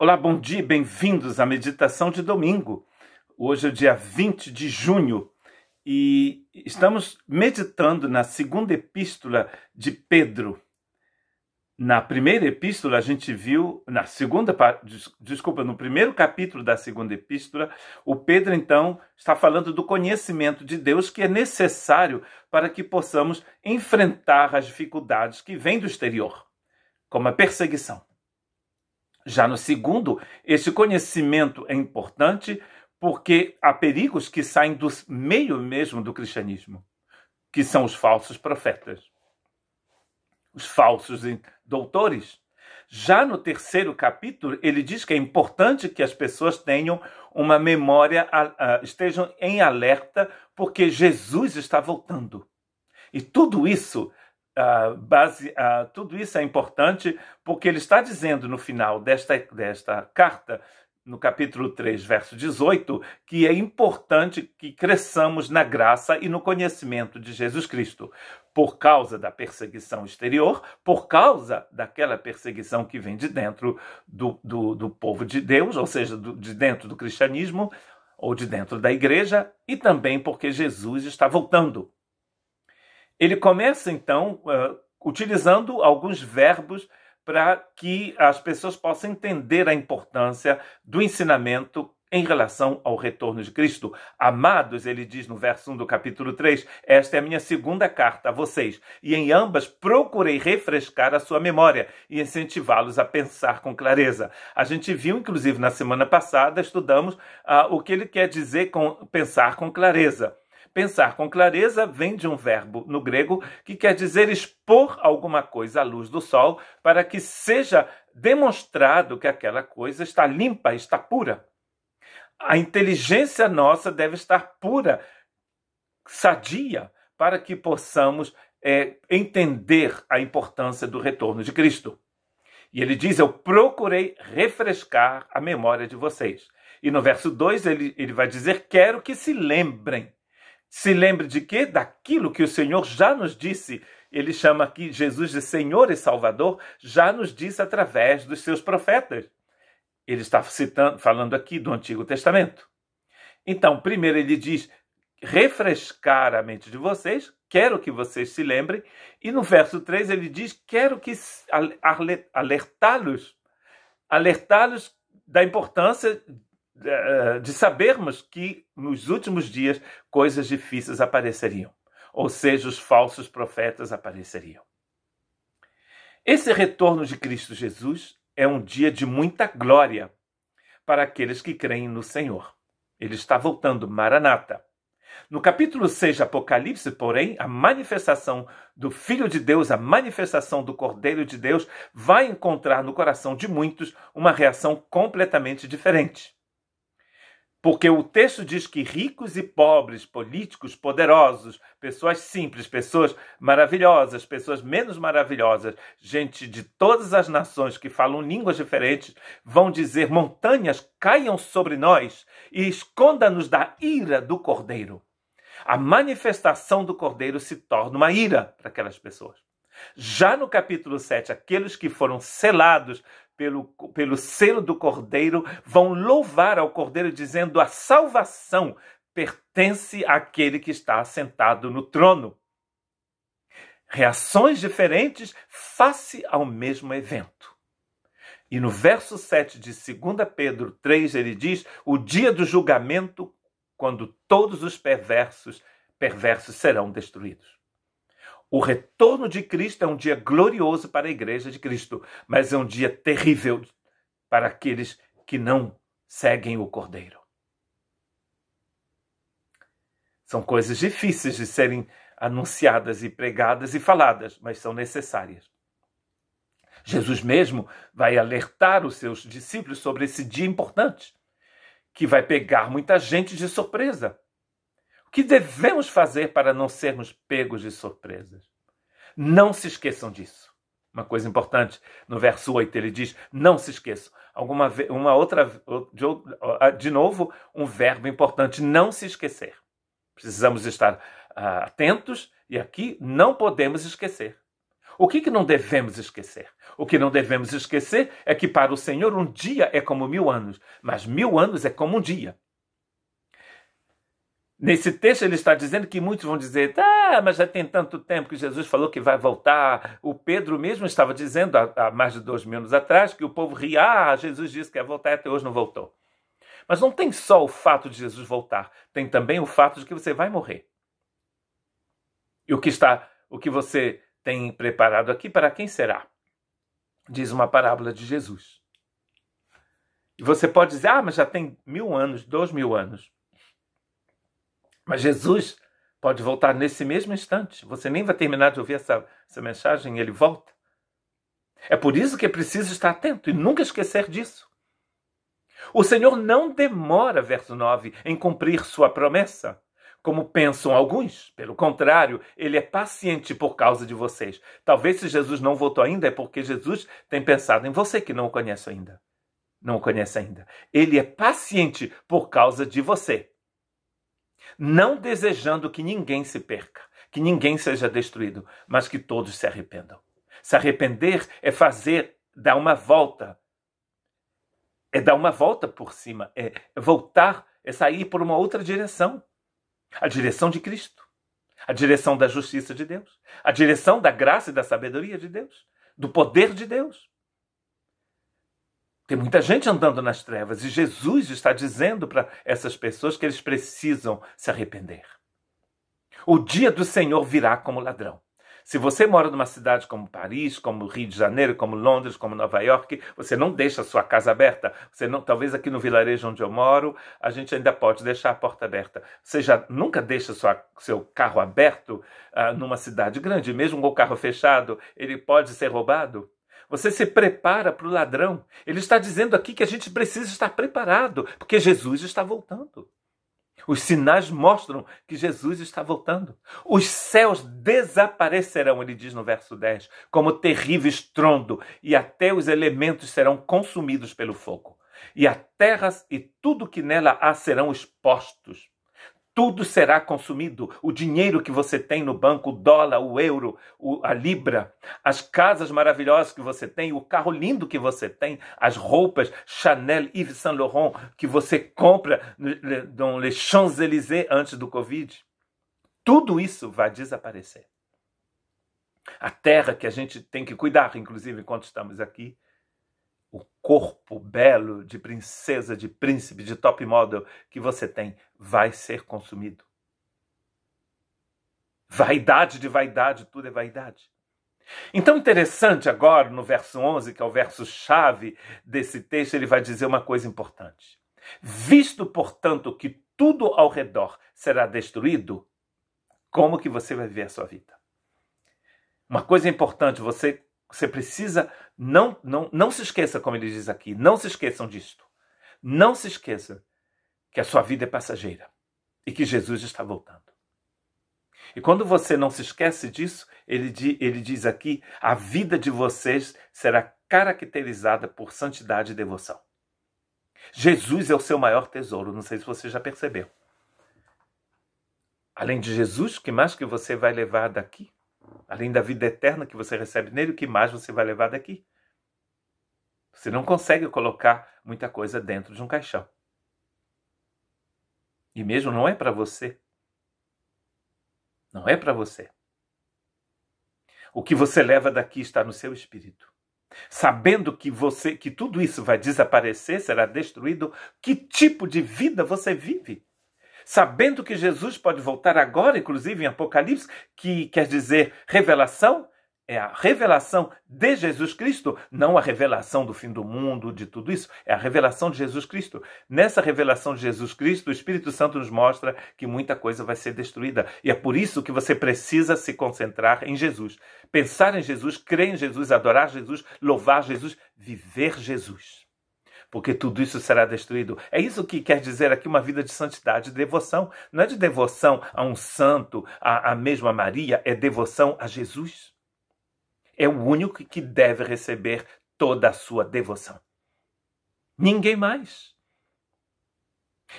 Olá, bom dia, bem-vindos à meditação de domingo. Hoje é o dia 20 de junho e estamos meditando na segunda epístola de Pedro. Na primeira epístola a gente viu, no primeiro capítulo da segunda epístola, o Pedro então está falando do conhecimento de Deus que é necessário para que possamos enfrentar as dificuldades que vêm do exterior, como a perseguição. Já no segundo, esse conhecimento é importante porque há perigos que saem do meio mesmo do cristianismo, que são os falsos profetas, os falsos doutores. Já no terceiro capítulo, ele diz que é importante que as pessoas tenham uma memória, estejam em alerta, porque Jesus está voltando. E tudo isso é importante porque ele está dizendo no final desta carta, no capítulo 3, verso 18, que é importante que cresçamos na graça e no conhecimento de Jesus Cristo, por causa da perseguição exterior, por causa daquela perseguição que vem de dentro do povo de Deus, ou seja, de dentro do cristianismo, ou de dentro da igreja, e também porque Jesus está voltando. Ele começa, então, utilizando alguns verbos para que as pessoas possam entender a importância do ensinamento em relação ao retorno de Cristo. Amados, ele diz no verso 1 do capítulo 3, esta é a minha segunda carta a vocês, e em ambas procurei refrescar a sua memória e incentivá-los a pensar com clareza. A gente viu, inclusive, na semana passada, estudamos o que ele quer dizer com pensar com clareza. Pensar com clareza vem de um verbo no grego que quer dizer expor alguma coisa à luz do sol para que seja demonstrado que aquela coisa está limpa, está pura. A inteligência nossa deve estar pura, sadia, para que possamos entender a importância do retorno de Cristo. E ele diz, eu procurei refrescar a memória de vocês. E no verso 2 ele vai dizer, quero que se lembrem. Se lembre de quê? Daquilo que o Senhor já nos disse. Ele chama aqui Jesus de Senhor e Salvador, já nos disse através dos seus profetas. Ele está falando aqui do Antigo Testamento. Então, primeiro ele diz, refrescar a mente de vocês, quero que vocês se lembrem. E no verso 3 ele diz, quero que alertá-los da importância de sabermos que nos últimos dias coisas difíceis apareceriam, ou seja, os falsos profetas apareceriam. Esse retorno de Cristo Jesus é um dia de muita glória para aqueles que creem no Senhor. Ele está voltando, Maranata. No capítulo 6 de Apocalipse, porém, a manifestação do Filho de Deus, a manifestação do Cordeiro de Deus, vai encontrar no coração de muitos uma reação completamente diferente. Porque o texto diz que ricos e pobres, políticos, poderosos, pessoas simples, pessoas maravilhosas, pessoas menos maravilhosas, gente de todas as nações que falam línguas diferentes, vão dizer, montanhas caiam sobre nós e esconda-nos da ira do Cordeiro. A manifestação do Cordeiro se torna uma ira para aquelas pessoas. Já no capítulo 7, aqueles que foram selados pelo selo do Cordeiro vão louvar ao Cordeiro dizendo a salvação pertence àquele que está assentado no trono. Reações diferentes face ao mesmo evento. E no verso 7 de 2 Pedro 3 ele diz, o dia do julgamento, quando todos os perversos serão destruídos. O retorno de Cristo é um dia glorioso para a igreja de Cristo, mas é um dia terrível para aqueles que não seguem o Cordeiro. São coisas difíceis de serem anunciadas e pregadas e faladas, mas são necessárias. Jesus mesmo vai alertar os seus discípulos sobre esse dia importante, que vai pegar muita gente de surpresa. O que devemos fazer para não sermos pegos de surpresas? Não se esqueçam disso. Uma coisa importante, no verso 8 ele diz, não se esqueçam. De novo, um verbo importante, não se esquecer. Precisamos estar atentos e aqui não podemos esquecer. O que não devemos esquecer? O que não devemos esquecer é que para o Senhor um dia é como 1000 anos, mas 1000 anos é como um dia. Nesse texto ele está dizendo que muitos vão dizer, mas já tem tanto tempo que Jesus falou que vai voltar. O Pedro mesmo estava dizendo há mais de 2000 anos atrás que o povo ria, Jesus disse que ia voltar e até hoje não voltou. Mas não tem só o fato de Jesus voltar, tem também o fato de que você vai morrer. E o que você tem preparado aqui, para quem será? Diz uma parábola de Jesus. E você pode dizer, mas já tem 1000 anos, 2000 anos. Mas Jesus pode voltar nesse mesmo instante. Você nem vai terminar de ouvir essa mensagem e ele volta. É por isso que é preciso estar atento e nunca esquecer disso. O Senhor não demora, verso 9, em cumprir sua promessa, como pensam alguns. Pelo contrário, ele é paciente por causa de vocês. Talvez se Jesus não voltou ainda é porque Jesus tem pensado em você que não o conhece ainda. Não o conhece ainda. Ele é paciente por causa de você. Não desejando que ninguém se perca, que ninguém seja destruído, mas que todos se arrependam. Se arrepender é dar uma volta. É dar uma volta por cima, é voltar, é sair por uma outra direção. A direção de Cristo, a direção da justiça de Deus, a direção da graça e da sabedoria de Deus, do poder de Deus. Tem muita gente andando nas trevas e Jesus está dizendo para essas pessoas que eles precisam se arrepender. O dia do Senhor virá como ladrão. Se você mora numa cidade como Paris, como Rio de Janeiro, como Londres, como Nova York, você não deixa a sua casa aberta. Talvez aqui no vilarejo onde eu moro, a gente ainda pode deixar a porta aberta. Você já nunca deixa seu carro aberto numa cidade grande, mesmo com o carro fechado, ele pode ser roubado. Você se prepara para o ladrão. Ele está dizendo aqui que a gente precisa estar preparado, porque Jesus está voltando. Os sinais mostram que Jesus está voltando. Os céus desaparecerão, ele diz no verso 10, como terrível estrondo, e até os elementos serão consumidos pelo fogo. E a terra e tudo que nela há serão expostos. Tudo será consumido. O dinheiro que você tem no banco, o dólar, o euro, a libra, as casas maravilhosas que você tem, o carro lindo que você tem, as roupas Chanel, Yves Saint Laurent que você compra dans les Champs-Élysées antes do Covid. Tudo isso vai desaparecer. A terra que a gente tem que cuidar, inclusive enquanto estamos aqui, o corpo belo de princesa, de príncipe, de top model que você tem vai ser consumido. Vaidade de vaidade, tudo é vaidade. Então, interessante agora, no verso 11, que é o verso-chave desse texto, ele vai dizer uma coisa importante. Visto, portanto, que tudo ao redor será destruído, como que você vai viver a sua vida? Uma coisa importante, você precisa, não se esqueça, como ele diz aqui, não se esqueçam disto. Não se esqueça que a sua vida é passageira e que Jesus está voltando. E quando você não se esquece disso, ele diz aqui, a vida de vocês será caracterizada por santidade e devoção. Jesus é o seu maior tesouro, não sei se você já percebeu. Além de Jesus, o que mais que você vai levar daqui? Além da vida eterna que você recebe nele, o que mais você vai levar daqui? Você não consegue colocar muita coisa dentro de um caixão. E mesmo não é para você. Não é para você. O que você leva daqui está no seu espírito. Sabendo que tudo isso vai desaparecer, será destruído, que tipo de vida você vive? Sabendo que Jesus pode voltar agora, inclusive em Apocalipse, que quer dizer revelação, é a revelação de Jesus Cristo, não a revelação do fim do mundo, de tudo isso, é a revelação de Jesus Cristo. Nessa revelação de Jesus Cristo, o Espírito Santo nos mostra que muita coisa vai ser destruída. E é por isso que você precisa se concentrar em Jesus. Pensar em Jesus, crer em Jesus, adorar Jesus, louvar Jesus, viver Jesus. Porque tudo isso será destruído. É isso que quer dizer aqui uma vida de santidade, de devoção. Não é de devoção a um santo, a mesma Maria, é devoção a Jesus. É o único que deve receber toda a sua devoção. Ninguém mais.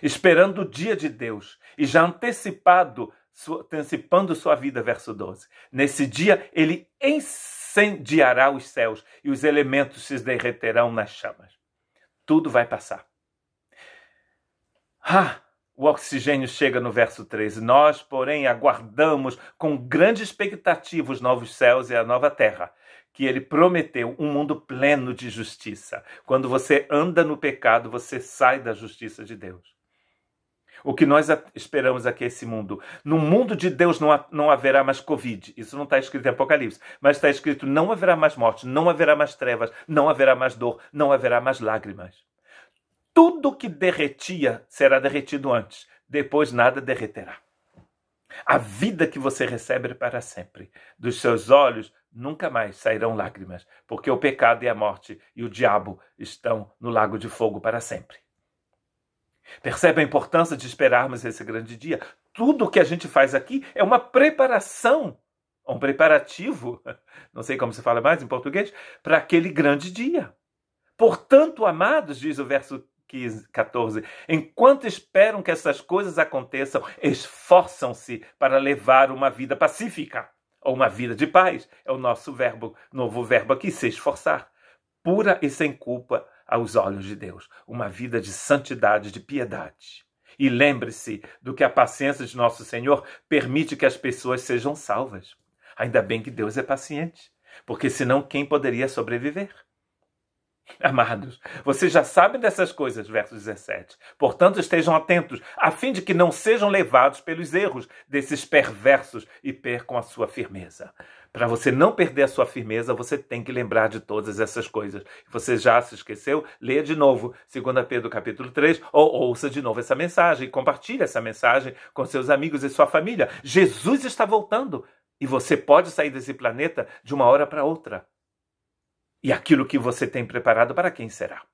Esperando o dia de Deus e já antecipando sua vida, verso 12. Nesse dia, ele incendiará os céus e os elementos se derreterão nas chamas. Tudo vai passar. O oxigênio chega no verso 13. Nós, porém, aguardamos com grande expectativa os novos céus e a nova terra, que ele prometeu, um mundo pleno de justiça. Quando você anda no pecado, você sai da justiça de Deus. O que nós esperamos aqui é esse mundo. No mundo de Deus não haverá mais Covid. Isso não está escrito em Apocalipse. Mas está escrito: não haverá mais morte, não haverá mais trevas, não haverá mais dor, não haverá mais lágrimas. Tudo que derretia será derretido antes. Depois nada derreterá. A vida que você recebe é para sempre. Dos seus olhos nunca mais sairão lágrimas, porque o pecado e a morte e o diabo estão no lago de fogo para sempre. Percebe a importância de esperarmos esse grande dia? Tudo o que a gente faz aqui é uma preparação, um preparativo, não sei como se fala mais em português, para aquele grande dia. Portanto, amados, diz o verso 14, enquanto esperam que essas coisas aconteçam, esforçam-se para levar uma vida pacífica, ou uma vida de paz. É o nosso novo verbo aqui, se esforçar. Pura e sem culpa aos olhos de Deus. Uma vida de santidade, de piedade. E lembre-se do que a paciência de nosso Senhor permite que as pessoas sejam salvas. Ainda bem que Deus é paciente, porque senão quem poderia sobreviver? Amados, vocês já sabem dessas coisas, verso 17. Portanto, estejam atentos, a fim de que não sejam levados pelos erros desses perversos e percam a sua firmeza. Para você não perder a sua firmeza, você tem que lembrar de todas essas coisas. Você já se esqueceu? Leia de novo 2 Pedro capítulo 3, ou ouça de novo essa mensagem, compartilhe essa mensagem com seus amigos e sua família. Jesus está voltando e você pode sair desse planeta de uma hora para outra. E aquilo que você tem preparado, para quem será?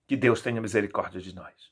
Que Deus tenha misericórdia de nós.